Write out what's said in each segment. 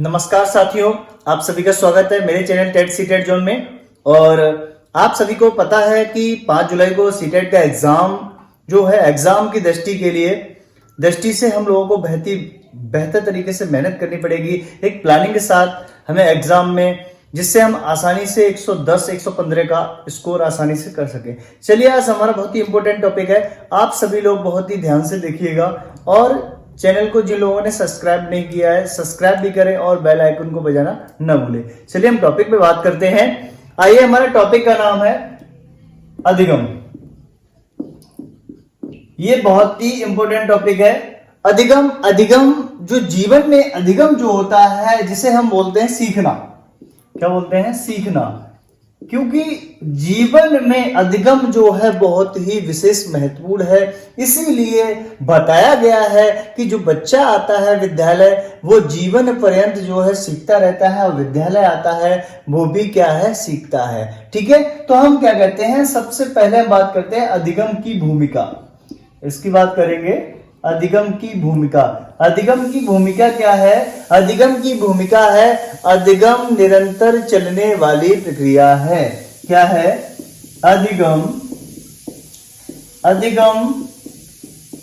नमस्कार साथियों, आप सभी का स्वागत है मेरे चैनल टेट सीटेट जोन में। और आप सभी को पता है कि 5 जुलाई को सीटेट का एग्जाम जो है, एग्जाम की दृष्टि से हम लोगों को बेहतर तरीके से मेहनत करनी पड़ेगी एक प्लानिंग के साथ हमें एग्जाम में, जिससे हम आसानी से 110 115 का स्कोर आसानी से कर सके। चलिए, आज हमारा बहुत ही इंपॉर्टेंट टॉपिक है, आप सभी लोग बहुत ही ध्यान से देखिएगा और चैनल को जिन लोगों ने सब्सक्राइब नहीं किया है सब्सक्राइब भी करें और बेल आइकन को बजाना न भूलें। चलिए हम टॉपिक पे बात करते हैं। आइए, हमारे टॉपिक का नाम है अधिगम। ये बहुत ही इंपॉर्टेंट टॉपिक है। अधिगम जो जीवन में अधिगम जो होता है, जिसे हम बोलते हैं सीखना। क्या बोलते हैं? सीखना। क्योंकि जीवन में अधिगम जो है बहुत ही विशेष महत्वपूर्ण है, इसीलिए बताया गया है कि जो बच्चा आता है विद्यालय, वो जीवन पर्यंत जो है सीखता रहता है, और विद्यालय आता है वो भी क्या है? सीखता है। ठीक है, तो हम क्या कहते हैं, सबसे पहले हम बात करते हैं अधिगम की भूमिका। इसकी बात करेंगे, अधिगम की भूमिका। अधिगम की भूमिका क्या है? अधिगम की भूमिका है, अधिगम निरंतर चलने वाली प्रक्रिया है। क्या है? अधिगम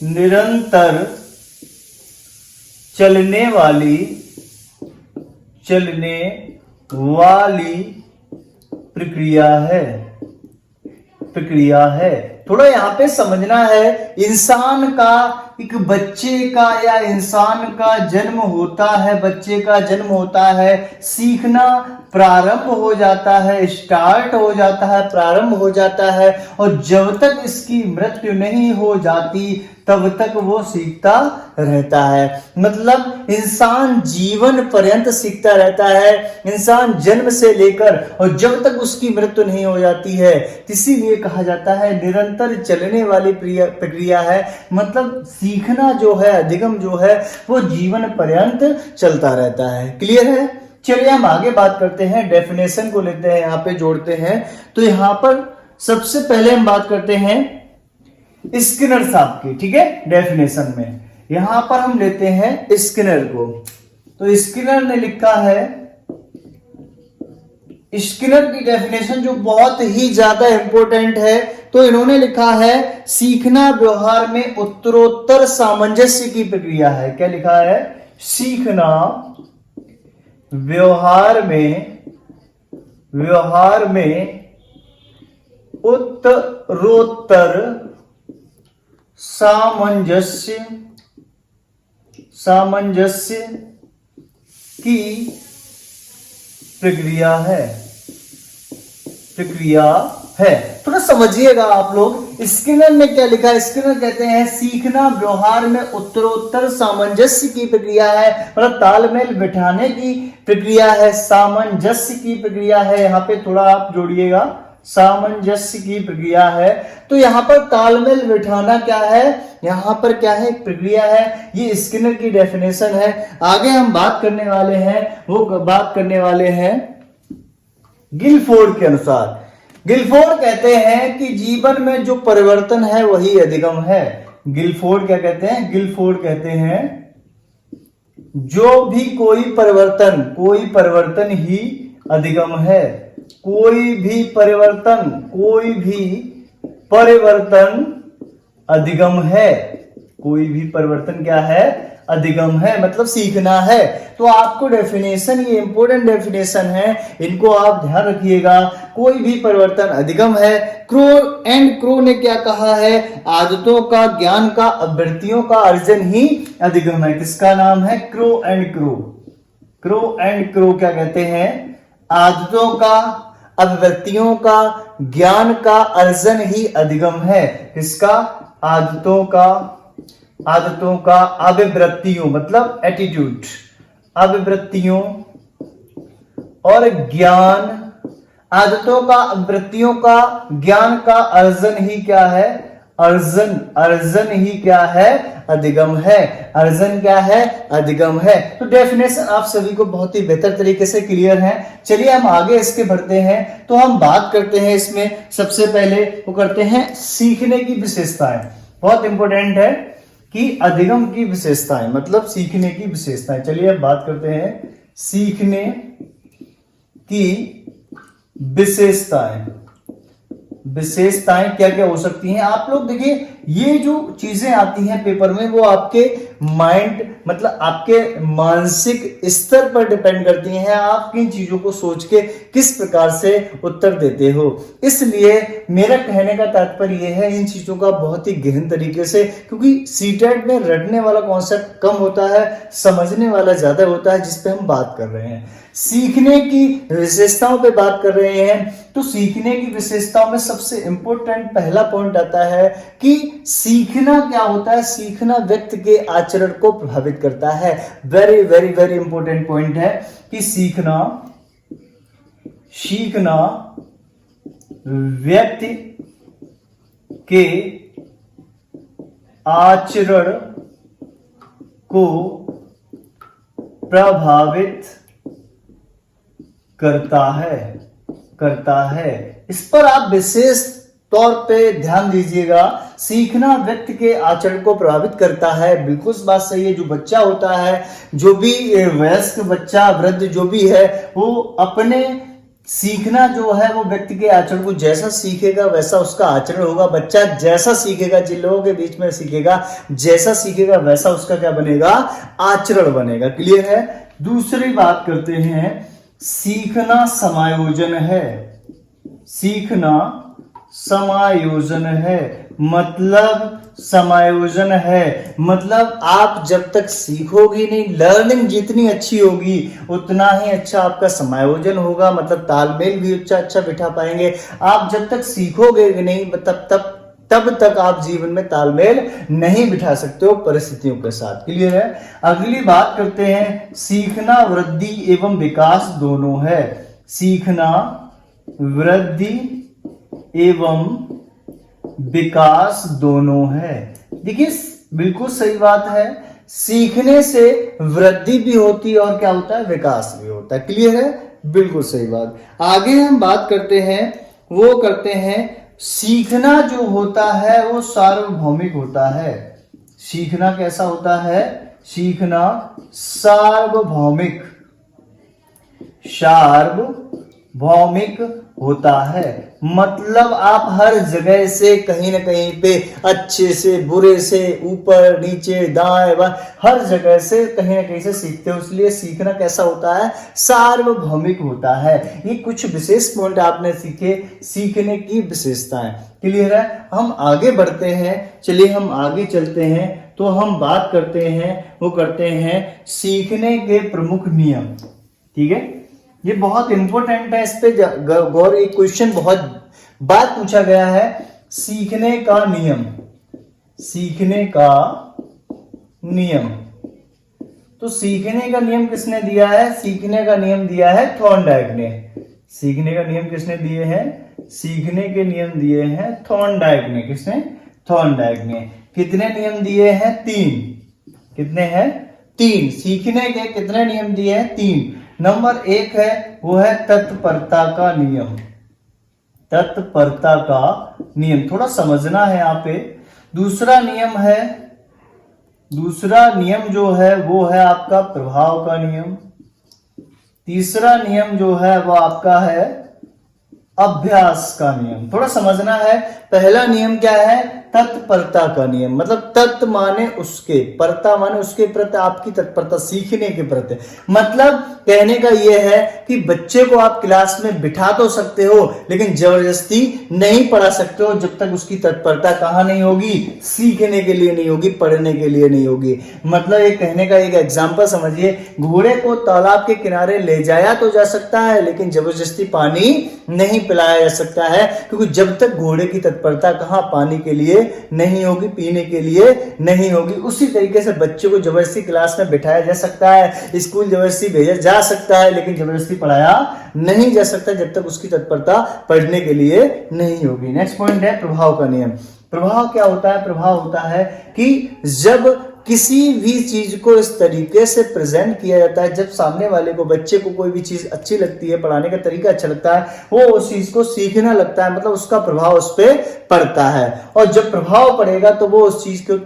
निरंतर चलने वाली प्रक्रिया है। थोड़ा यहाँ पे समझना है, इंसान का, एक बच्चे का या इंसान का जन्म होता है, बच्चे का जन्म होता है, सीखना प्रारंभ हो जाता है, स्टार्ट हो जाता है, प्रारंभ हो जाता है, और जब तक इसकी मृत्यु नहीं हो जाती तब तक वो सीखता रहता है। मतलब इंसान जीवन पर्यंत सीखता रहता है, इंसान जन्म से लेकर और जब तक उसकी मृत्यु नहीं हो जाती है, इसीलिए कहा जाता है निरंतर चलने वाली प्रक्रिया है। मतलब सीखना जो है, अधिगम जो है, वो जीवन पर्यंत चलता रहता है। क्लियर है? चलिए हम आगे बात करते हैं, डेफिनेशन को लेते हैं, यहाँ पे जोड़ते हैं। तो यहाँ पर सबसे पहले हम बात करते हैं स्किनर साहब की। ठीक है, डेफिनेशन में यहां पर हम लेते हैं स्किनर को। तो स्किनर ने लिखा है, स्किनर की डेफिनेशन जो बहुत ही ज्यादा इंपॉर्टेंट है। तो इन्होंने लिखा है, सीखना व्यवहार में उत्तरोत्तर सामंजस्य की प्रक्रिया है। क्या लिखा है? सीखना व्यवहार में उत्तरोत्तर सामंजस्य की प्रक्रिया है। थोड़ा समझिएगा आप लोग, स्किनर ने क्या लिखा है? स्किनर कहते हैं सीखना व्यवहार में उत्तरोत्तर सामंजस्य की प्रक्रिया है, मतलब तालमेल बिठाने की प्रक्रिया है, सामंजस्य की प्रक्रिया है। यहाँ पे थोड़ा आप जोड़िएगा, सामंजस्य की प्रक्रिया है। तो यहाँ पर तालमेल बिठाना क्या है? यहाँ पर क्या है? एक प्रक्रिया है। ये स्किनर की डेफिनेशन है। आगे हम बात करने वाले हैं गिलफोर्ड के अनुसार। गिलफोर्ड कहते हैं कि जीवन में जो परिवर्तन है वही अधिगम है। गिलफोर्ड क्या कहते हैं? गिलफोर्ड कहते हैं जो भी कोई परिवर्तन ही अधिगम है। कोई भी परिवर्तन अधिगम है। कोई भी परिवर्तन क्या है? अधिगम है, मतलब सीखना है। तो आपको डेफिनेशन, ये इंपॉर्टेंट डेफिनेशन है, इनको आप ध्यान रखिएगा। कोई भी परिवर्तन अधिगम है। क्रो ने क्या कहा है? आदतों का, ज्ञान का, अभ्यर्थियों का अर्जन ही अधिगम है। किसका नाम है? क्रो एंड क्रो क्या कहते हैं? आदतों का, अभिव्यक्तियों का, ज्ञान का अर्जन ही अधिगम है। किसका? आदतों का, अभिवृत्तियों मतलब एटीट्यूड, अभिवृत्तियों और ज्ञान, आदतों का, अभिवृत्तियों का, ज्ञान का अर्जन ही क्या है? अर्जन ही क्या है? अधिगम है। अर्जन क्या है? अधिगम है। तो डेफिनेशन आप सभी को बहुत ही बेहतर तरीके से क्लियर है। चलिए हम आगे इसके बढ़ते हैं। तो हम बात करते हैं इसमें, सबसे पहले वो करते हैं सीखने की विशेषताएं। बहुत इंपॉर्टेंट है कि अधिगम की विशेषताएं मतलब सीखने की विशेषताएं। चलिए अब बात करते हैं सीखने की विशेषताएं क्या क्या हो सकती हैं। आप लोग देखिए, ये जो चीजें आती हैं पेपर में वो आपके माइंड मतलब आपके मानसिक स्तर पर डिपेंड करती हैं, आप किन चीजों को सोच के किस प्रकार से उत्तर देते हो। इसलिए मेरा कहने का तात्पर्य यह है इन चीजों का बहुत ही गहन तरीके से, क्योंकि सीटेट में रटने वाला कॉन्सेप्ट कम होता है, समझने वाला ज्यादा होता है, जिस पे हम बात कर रहे हैं। सीखने की विशेषताओं पे बात कर रहे हैं, तो सीखने की विशेषताओं में सबसे इंपॉर्टेंट पहला पॉइंट आता है कि सीखना क्या होता है। सीखना व्यक्ति के आचरण को प्रभावित करता है। Very very very important point है कि सीखना व्यक्ति के आचरण को प्रभावित करता है। इस पर आप विशेष तौर पे ध्यान दीजिएगा। सीखना व्यक्ति के आचरण को प्रभावित करता है, बिल्कुल बात सही है। जो बच्चा होता है, जो भी वयस्क बच्चा, वृद्ध जो भी है, वो अपने सीखना जो है वो व्यक्ति के आचरण को जैसा सीखेगा वैसा उसका आचरण होगा। बच्चा जैसा सीखेगा, जिन लोगों के बीच में सीखेगा, जैसा सीखेगा वैसा उसका क्या बनेगा, आचरण बनेगा। क्लियर है। दूसरी बात करते हैं, सीखना समायोजन है। सीखना समायोजन है मतलब आप जब तक सीखोगे नहीं, लर्निंग जितनी अच्छी होगी उतना ही अच्छा आपका समायोजन होगा, मतलब तालमेल भी अच्छा बिठा पाएंगे। आप जब तक सीखोगे नहीं तब तक आप जीवन में तालमेल नहीं बिठा सकते हो परिस्थितियों के साथ। क्लियर है। अगली बात करते हैं, सीखना वृद्धि एवं विकास दोनों है। सीखना वृद्धि एवं विकास दोनों है। देखिए बिल्कुल सही बात है, सीखने से वृद्धि भी होती है और क्या होता है, विकास भी होता है। क्लियर है, बिल्कुल सही बात। आगे हम बात करते हैं, सीखना जो होता है वो सार्वभौमिक होता है। सीखना कैसा होता है, सीखना सार्वभौमिक होता है। मतलब आप हर जगह से कहीं ना कहीं पे अच्छे से बुरे से, ऊपर नीचे दाएं बाएं, हर जगह से कहीं ना कहीं से सीखते हो। इसलिए सीखना कैसा होता है, सार्वभौमिक होता है। ये कुछ विशेष पॉइंट आपने सीखे, सीखने की विशेषताएं। क्लियर है। हम आगे बढ़ते हैं, चलिए हम आगे चलते हैं। तो हम बात करते हैं सीखने के प्रमुख नियम। ठीक है, ये बहुत इंपॉर्टेंट है, इस पे गौर, एक क्वेश्चन बहुत बार पूछा गया है। सीखने का नियम। तो सीखने का नियम किसने दिया है, सीखने का नियम दिया है थॉर्नडाइक ने। सीखने का नियम किसने दिए हैं, सीखने के नियम दिए हैं थॉर्नडाइक ने। किसने, थॉर्नडाइक ने। कितने नियम दिए हैं, 3। कितने हैं, 3। सीखने के कितने नियम दिए हैं, 3। नंबर 1 है, वो है तत्परता का नियम। तत्परता का नियम थोड़ा समझना है यहाँ पे। दूसरा नियम जो है वो है आपका प्रभाव का नियम। तीसरा नियम जो है वो आपका है अभ्यास का नियम। थोड़ा समझना है। पहला नियम क्या है, तत्परता का नियम। मतलब तत् माने उसके, परता माने उसके प्रति आपकी तत्परता, सीखने के प्रति। मतलब कहने का यह है कि बच्चे को आप क्लास में बिठा तो सकते हो, लेकिन जबरदस्ती नहीं पढ़ा सकते हो जब तक उसकी तत्परता कहाँ नहीं होगी, सीखने के लिए नहीं होगी, पढ़ने के लिए नहीं होगी। मतलब ये कहने का एक एग्जाम्पल समझिए, घोड़े को तालाब के किनारे ले जाया तो जा सकता है, लेकिन जबरदस्ती पानी नहीं पिलाया जा सकता है, क्योंकि जब तक घोड़े की तत्परता कहाँ पानी के लिए नहीं होगी, पीने के लिए नहीं होगी। उसी तरीके से बच्चे को जबरदस्ती क्लास में बिठाया जा सकता है, स्कूल जबरदस्ती भेजा जा सकता है, लेकिन जबरदस्ती पढ़ाया नहीं जा सकता जब तक उसकी तत्परता पढ़ने के लिए नहीं होगी। नेक्स्ट पॉइंट है प्रभाव का नियम। प्रभाव क्या होता है, प्रभाव होता है कि जब किसी भी चीज को इस तरीके से प्रेजेंट किया जाता है, जब सामने वाले को, बच्चे को कोई भी चीज अच्छी लगती है, पढ़ाने का तरीका अच्छा लगता है, वो उस चीज को सीखने लगता है, मतलब उसका प्रभाव उस पर पड़ता है। और जब प्रभाव पड़ेगा तो वो उस चीज को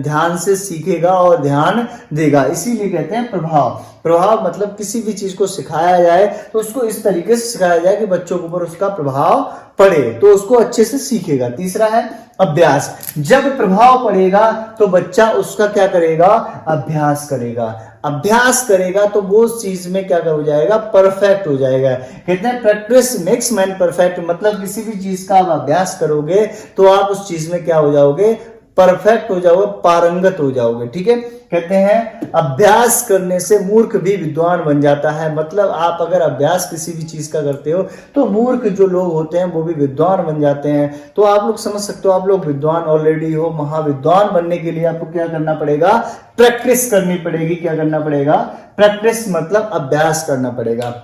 ध्यान से सीखेगा और ध्यान देगा, इसीलिए कहते हैं प्रभाव। प्रभाव मतलब किसी भी चीज को सिखाया जाए तो उसको इस तरीके से सिखाया जाए कि बच्चों के ऊपर उसका प्रभाव पड़े, तो उसको अच्छे से सीखेगा। तीसरा है अभ्यास। जब प्रभाव पड़ेगा तो बच्चा उसका क्या करेगा, अभ्यास करेगा। अभ्यास करेगा तो वो उस चीज में क्या हो जाएगा, परफेक्ट हो जाएगा। कहते हैं प्रैक्टिस मेक्स मैन परफेक्ट, मतलब किसी भी चीज का आप अभ्यास करोगे तो आप उस चीज में क्या हो जाओगे, परफेक्ट हो जाओगे, पारंगत हो जाओगे। ठीक है, कहते हैं अभ्यास करने से मूर्ख भी विद्वान बन जाता है। मतलब आप अगर अभ्यास किसी भी चीज का करते हो तो मूर्ख जो लोग होते हैं वो भी विद्वान बन जाते हैं। तो आप लोग समझ सकते हो, आप लोग विद्वान ऑलरेडी हो। महाविद्वान बनने के लिए आपको क्या करना पड़ेगा, प्रैक्टिस करनी पड़ेगी। क्या करना पड़ेगा, प्रैक्टिस मतलब अभ्यास करना पड़ेगा।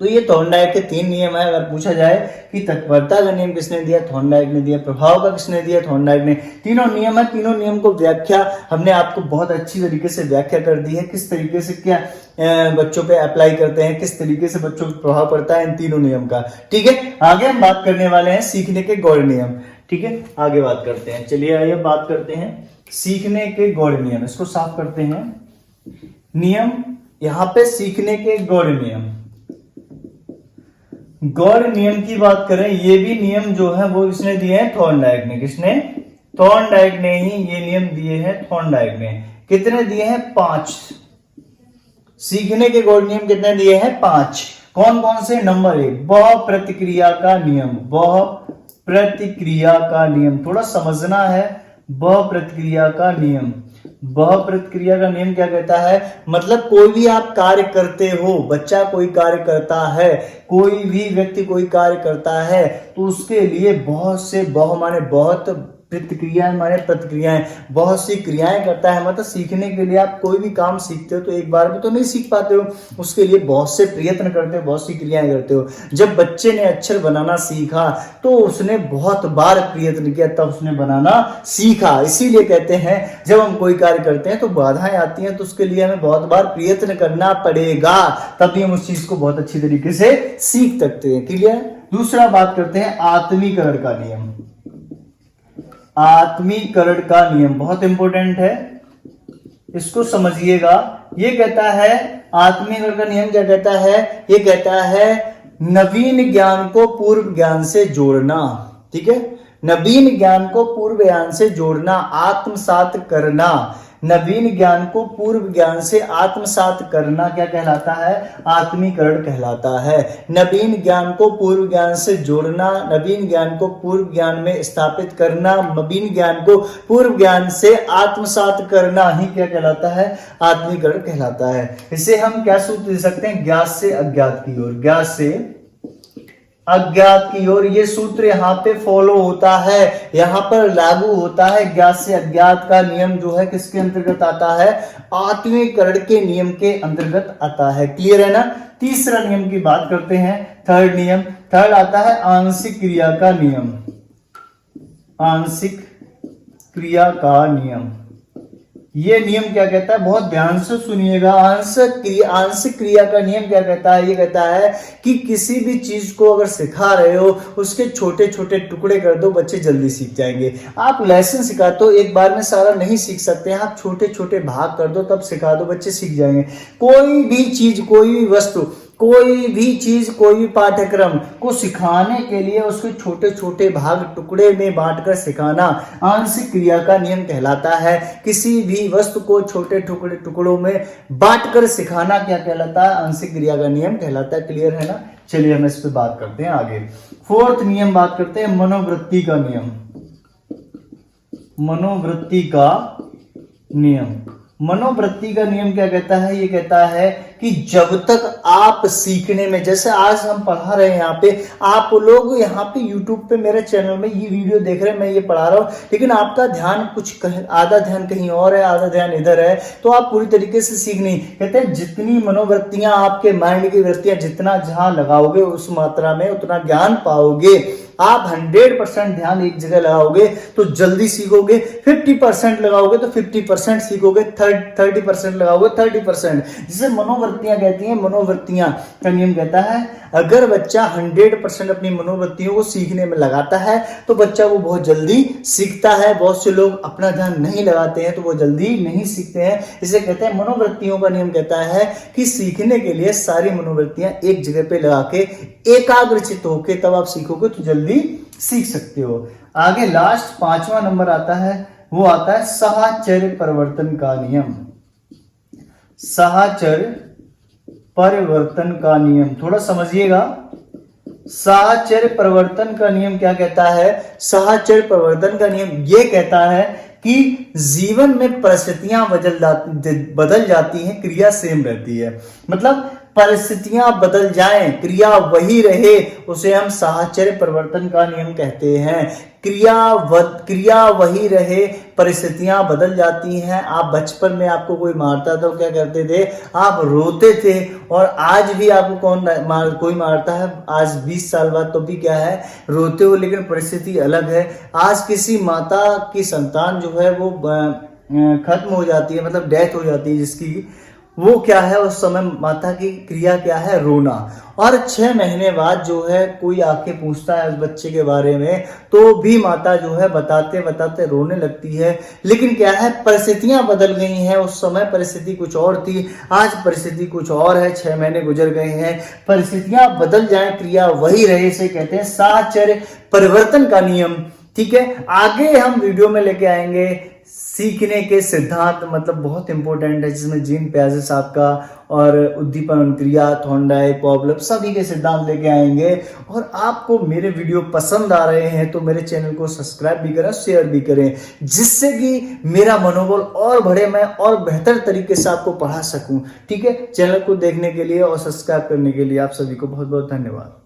तो ये थॉर्नडाइक के 3 नियम है। अगर पूछा जाए कि तत्परता का नियम किसने दिया, थॉर्नडाइक ने दिया। प्रभाव का किसने दिया, थॉर्नडाइक ने। तीनों नियम है, तीनों नियम को व्याख्या हमने आपको बहुत अच्छी तरीके से व्याख्या कर दी है, किस तरीके से क्या बच्चों पे अप्लाई करते हैं, किस तरीके से बच्चों पर प्रभाव पड़ता है इन तीनों नियम का। ठीक है, आगे हम बात करने वाले हैं सीखने के गौड़ नियम। ठीक है, आगे बात करते हैं। चलिए आइए बात करते हैं सीखने के गौड़ नियम। इसको साफ करते हैं। नियम, यहां पे सीखने के गौड़ नियम, गौड़ नियम की बात करें, ये भी नियम जो है वो किसने दिए हैं, थॉर्नडाइक ने। किसने, थॉर्नडाइक ने ही ये नियम दिए हैं। थॉर्नडाइक ने कितने दिए हैं, 5। सीखने के गौड़ नियम कितने दिए हैं, 5। कौन कौन से, नंबर 1 बहु प्रतिक्रिया का नियम। बहु प्रतिक्रिया का नियम थोड़ा समझना है। बहु प्रतिक्रिया का नियम, बहु प्रतिक्रिया का नियम क्या कहता है, मतलब कोई भी आप कार्य करते हो, बच्चा कोई कार्य करता है, कोई भी व्यक्ति कोई कार्य करता है तो उसके लिए बहुत से, बहु माने बहुत, प्रतिक्रियाएं माने प्रतिक्रियाएं, बहुत सी क्रियाएं करता है। मतलब सीखने के लिए आप कोई भी काम सीखते हो तो एक बार में तो नहीं सीख पाते हो, उसके लिए बहुत से प्रयत्न करते हो, बहुत सी क्रियाएं करते हो। जब बच्चे ने अक्षर बनाना सीखा तो उसने बहुत बार प्रयत्न किया, तब उसने बनाना सीखा। इसीलिए कहते हैं जब हम कोई कार्य करते हैं तो बाधाएं आती हैं तो उसके लिए हमें बहुत बार प्रयत्न करना पड़ेगा, तभी हम उस चीज को बहुत अच्छी तरीके से सीख सकते हैं। क्लियर। दूसरा बात करते हैं आत्मीकरण का नियम। आत्मीकरण का नियम बहुत इंपॉर्टेंट है, इसको समझिएगा। ये कहता है, आत्मीकरण का नियम क्या कहता है, ये कहता है नवीन ज्ञान को पूर्व ज्ञान से जोड़ना। ठीक है, नवीन ज्ञान को पूर्व ज्ञान से जोड़ना, आत्मसात करना। नवीन ज्ञान को पूर्व ज्ञान से आत्मसात करना क्या कहलाता है, आत्मीकरण कहलाता है। नवीन ज्ञान को पूर्व ज्ञान से जोड़ना, नवीन ज्ञान को पूर्व ज्ञान में स्थापित करना, नवीन ज्ञान को पूर्व ज्ञान से आत्मसात करना ही क्या कहलाता है, आत्मीकरण कहलाता है। इसे हम क्या सूत्र दे सकते हैं, ज्ञात से अज्ञात की ओर, ज्ञात से अज्ञात की ओर। ये सूत्र यहाँ पे फॉलो होता है, यहाँ पर लागू होता है। ज्ञात से अज्ञात का नियम जो है किसके अंतर्गत आता है, आत्मीकरण के नियम के अंतर्गत आता है। क्लियर है ना। तीसरा नियम की बात करते हैं, थर्ड नियम। थर्ड आता है आंशिक क्रिया का नियम। आंशिक क्रिया का नियम, ये नियम क्या कहता है, बहुत ध्यान से सुनिएगा। आंशिक क्रिया का नियम क्या कहता है, ये कहता है कि किसी भी चीज को अगर सिखा रहे हो उसके छोटे छोटे टुकड़े कर दो, बच्चे जल्दी सीख जाएंगे। आप लेसन सिखाते हो, एक बार में सारा नहीं सीख सकते, आप छोटे छोटे भाग कर दो, तब सिखा दो, बच्चे सीख जाएंगे। कोई भी चीज, कोई भी वस्तु, कोई भी चीज, कोई भी पाठ्यक्रम को सिखाने के लिए उसके छोटे छोटे भाग, टुकड़े में बांटकर सिखाना आंशिक क्रिया का नियम कहलाता है। किसी भी वस्तु को छोटे टुकड़ों में बांटकर सिखाना क्या कहलाता है, आंशिक क्रिया का नियम कहलाता है। क्लियर है ना। चलिए हम इस पे बात करते हैं आगे। फोर्थ नियम बात करते हैं मनोवृत्ति का नियम। मनोवृत्ति का नियम, मनोवृत्ति का नियम क्या कहता है, ये कहता है कि जब तक आप सीखने में, जैसे आज हम पढ़ा रहे हैं यहाँ पे, आप लोग यहाँ पे YouTube पे मेरे चैनल में ये वीडियो देख रहे हैं, मैं ये पढ़ा रहा हूँ, लेकिन आपका ध्यान आधा ध्यान कहीं और है, आधा ध्यान इधर है, तो आप पूरी तरीके से सीख नहीं। कहते हैं जितनी मनोवृत्तियां, आपके माइंड की वृत्तियां जितना जहां लगाओगे उस मात्रा में उतना ज्ञान पाओगे। आप 100% ध्यान एक जगह लगाओगे तो जल्दी सीखोगे, 50% लगाओगे तो 50% सीखोगे, 30% लगाओगे 30%। जिसे मनोवृत्तियां कहती हैं, मनोवृत्तियां का नियम कहता है अगर बच्चा 100% अपनी मनोवृत्तियों को सीखने में लगाता है तो बच्चा वो बहुत जल्दी सीखता है। बहुत से लोग अपना ध्यान नहीं लगाते हैं तो वो जल्दी नहीं सीखते हैं। इसे कहते हैं मनोवृत्तियों का नियम कहता है कि सीखने के लिए सारी मनोवृत्तियां एक जगह पे लगा के एकाग्रचित होके तब आप सीखोगे तो जल्दी सीख सकते हो। आगे लास्ट 5वां नंबर आता है, वो आता है साहचर्य परिवर्तन का नियम। साहचर्य परिवर्तन का नियम थोड़ा समझिएगा। साहचर्य परिवर्तन का नियम क्या कहता है? साहचर्य परिवर्तन का नियम ये कहता है कि जीवन में परिस्थितियां बदल जाती हैं, क्रिया सेम रहती है। मतलब परिस्थितियां बदल जाएं, क्रिया वही रहे, उसे हम साहचर्य परिवर्तन का नियम कहते हैं। क्रिया वही रहे, परिस्थितियां बदल जाती हैं। आप बचपन में आपको कोई मारता तो क्या करते थे? आप रोते थे। और आज भी आपको कोई मारता है, आज 20 साल बाद तो भी क्या है? रोते हो। लेकिन परिस्थिति अलग है। आज किसी माता की संतान जो है वो खत्म हो जाती है, मतलब डेथ हो जाती है जिसकी, वो क्या है उस समय माता की क्रिया क्या है? रोना। और 6 महीने बाद जो है कोई आके पूछता है उस बच्चे के बारे में तो भी माता जो है बताते बताते रोने लगती है। लेकिन क्या है, परिस्थितियां बदल गई हैं। उस समय परिस्थिति कुछ और थी, आज परिस्थिति कुछ और है। 6 महीने गुजर गए हैं, परिस्थितियां बदल जाएं, क्रिया वही रहे, इसे कहते हैं साहचर्य परिवर्तन का नियम। ठीक है, आगे हम वीडियो में लेके आएंगे सीखने के सिद्धांत, मतलब बहुत इंपॉर्टेंट है, जिसमें जीन पियाजे साहब का और उद्दीपन क्रिया, थॉर्नडाइक, पॉवलव सभी के सिद्धांत लेके आएंगे। और आपको मेरे वीडियो पसंद आ रहे हैं तो मेरे चैनल को सब्सक्राइब भी करें, शेयर भी करें, जिससे कि मेरा मनोबल और बढ़े, मैं और बेहतर तरीके से आपको पढ़ा सकूं। ठीक है, चैनल को देखने के लिए और सब्सक्राइब करने के लिए आप सभी को बहुत बहुत धन्यवाद।